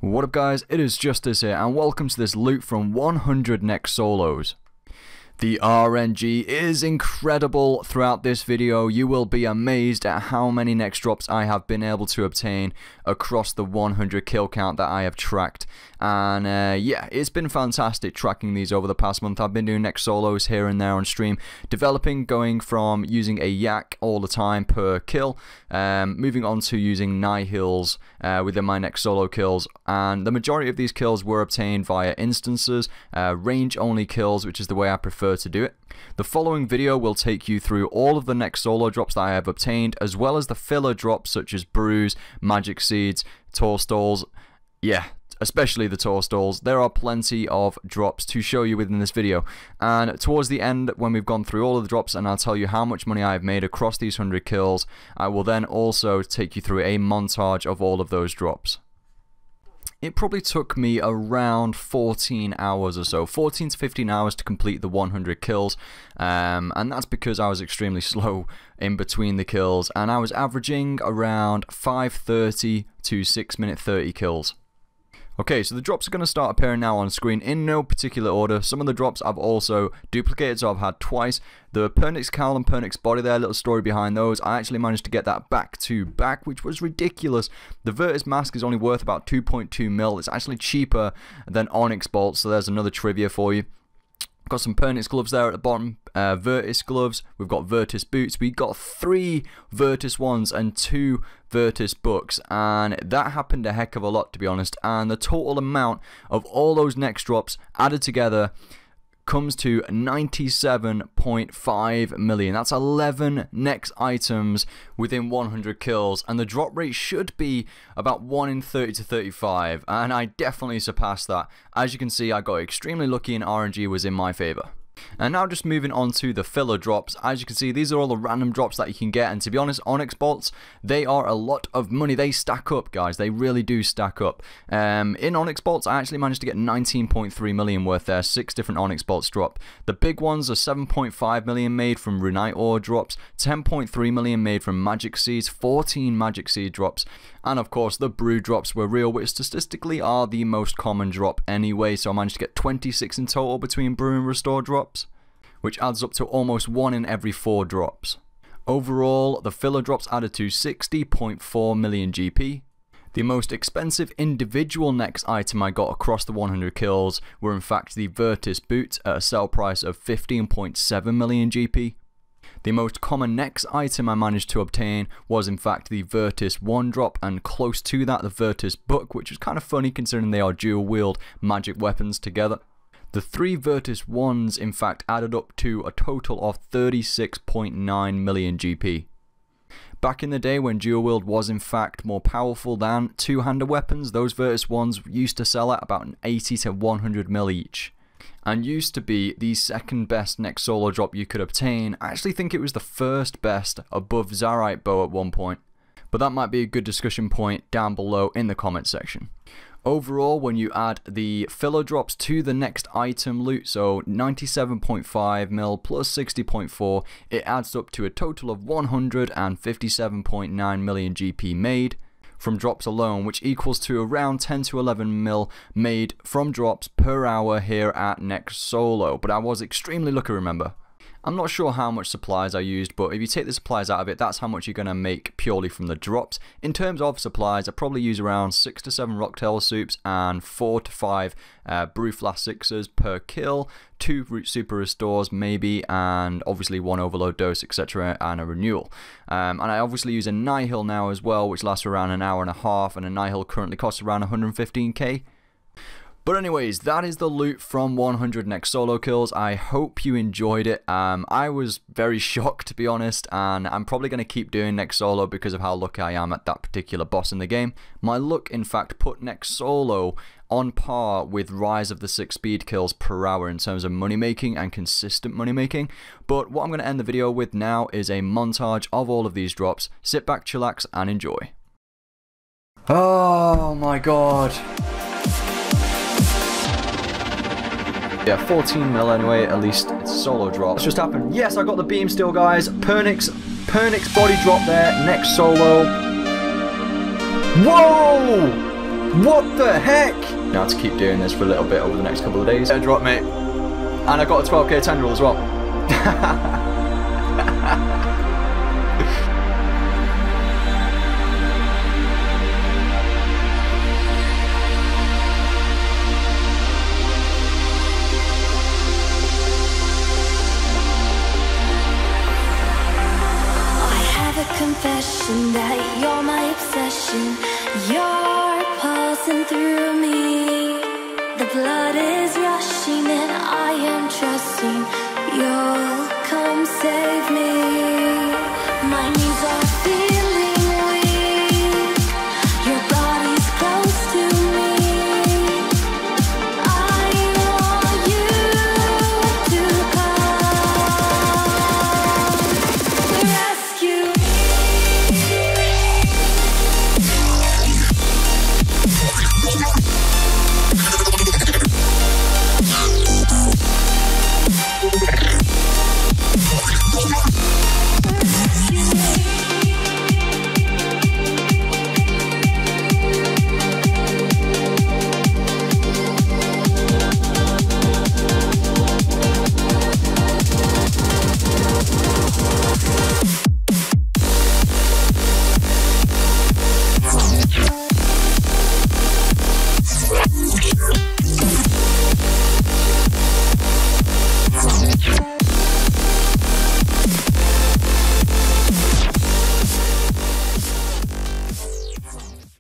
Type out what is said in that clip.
What up guys, it is Justice here and welcome to this loot from 100 NEX Solos. The RNG is incredible throughout this video. You will be amazed at how many NEX drops I have been able to obtain across the 100 kill count that I have tracked. And yeah, it's been fantastic tracking these over the past month. I've been doing NEX Solos here and there on stream, developing, going from using a yak all the time per kill, moving on to using nihils within my NEX Solo kills. And the majority of these kills were obtained via instances, range only kills, which is the way I prefer to do it. The following video will take you through all of the NEX Solo drops that I have obtained, as well as the filler drops such as brews, magic seeds, tour stalls. Yeah, especially the tour stalls. There are plenty of drops to show you within this video, and towards the end, when we've gone through all of the drops and I'll tell you how much money I have made across these 100 kills, I will then also take you through a montage of all of those drops. It probably took me around 14 hours or so, 14 to 15 hours to complete the 100 kills, and that's because I was extremely slow in between the kills, and I was averaging around 5:30 to 6:30 kills. Okay, so the drops are going to start appearing now on screen in no particular order. Some of the drops I've also duplicated, so I've had twice. The Pernix Cowl and Pernix Body there, little story behind those. I actually managed to get that back to back, which was ridiculous. The Virtus Mask is only worth about 2.2 mil. It's actually cheaper than Onyx Bolts, so there's another trivia for you. Got some Pernix gloves there at the bottom, Virtus gloves, we've got Virtus boots, we got 3 Virtus ones and 2 Virtus books, and that happened a heck of a lot, to be honest. And the total amount of all those NEX drops added together comes to 97.5 million. That's 11 NEX items within 100 kills, and the drop rate should be about 1 in 30 to 35, and I definitely surpassed that. As you can see, I got extremely lucky and RNG was in my favor. And now just moving on to the filler drops. As you can see, these are all the random drops that you can get, and to be honest, Onyx Bolts, they are a lot of money. They stack up, guys. They really do stack up. In Onyx Bolts, I actually managed to get 19.3 million worth there, 6 different Onyx Bolts drop. The big ones are 7.5 million made from Runite Ore drops, 10.3 million made from Magic Seeds, 14 Magic Seed drops, and of course the Brew drops were real, which statistically are the most common drop anyway, so I managed to get 26 in total between Brew and Restore drops, which adds up to almost 1 in every 4 drops. Overall, the filler drops added to 60.4 million GP. The most expensive individual NEX item I got across the 100 kills were in fact the Virtus boots at a sell price of 15.7 million GP. The most common NEX item I managed to obtain was in fact the Virtus 1 drop, and close to that the Virtus book, which was kind of funny considering they are dual wield magic weapons together. The 3 Virtus 1s in fact added up to a total of 36.9 million GP. Back in the day when dual wield was in fact more powerful than two-handed weapons, those Virtus 1s used to sell at about 80 to 100 mil each, and used to be the second best NEX Solo drop you could obtain. I actually think it was the first best above Zarite Bow at one point, but that might be a good discussion point down below in the comment section. Overall, when you add the filler drops to the next item loot, so 97.5 mil plus 60.4, it adds up to a total of 157.9 million GP made from drops alone, which equals to around 10 to 11 mil made from drops per hour here at NEX Solo. But I was extremely lucky, remember. I'm not sure how much supplies I used, but if you take the supplies out of it, that's how much you're going to make purely from the drops. In terms of supplies, I probably use around 6 to 7 Rocktail soups and 4 to 5 Brew Flask 6s per kill, 2 Super Restores maybe, and obviously 1 Overload Dose, etc., and a Renewal. And I obviously use a Nihil now as well, which lasts around an hour and a half, and a Nihil currently costs around 115k. But anyways, that is the loot from 100 NEX Solo kills. I hope you enjoyed it. I was very shocked, to be honest, and I'm probably going to keep doing NEX Solo because of how lucky I am at that particular boss in the game. My luck, in fact, put NEX Solo on par with Rise of the 6 speed kills per hour in terms of money making and consistent money making. But what I'm going to end the video with now is a montage of all of these drops. Sit back, chillax, and enjoy. Oh my god. Yeah, 14 mil anyway, at least it's a solo drop. It's just happened. Yes, I got the beam still, guys. Pernix body drop there, NEX Solo. Whoa! What the heck? Now to keep doing this for a little bit over the next couple of days. Drop, mate. And I got a 12k tendril as well. Confession that you're my obsession. You're pulsing through me. The blood is rushing and I am trusting. You're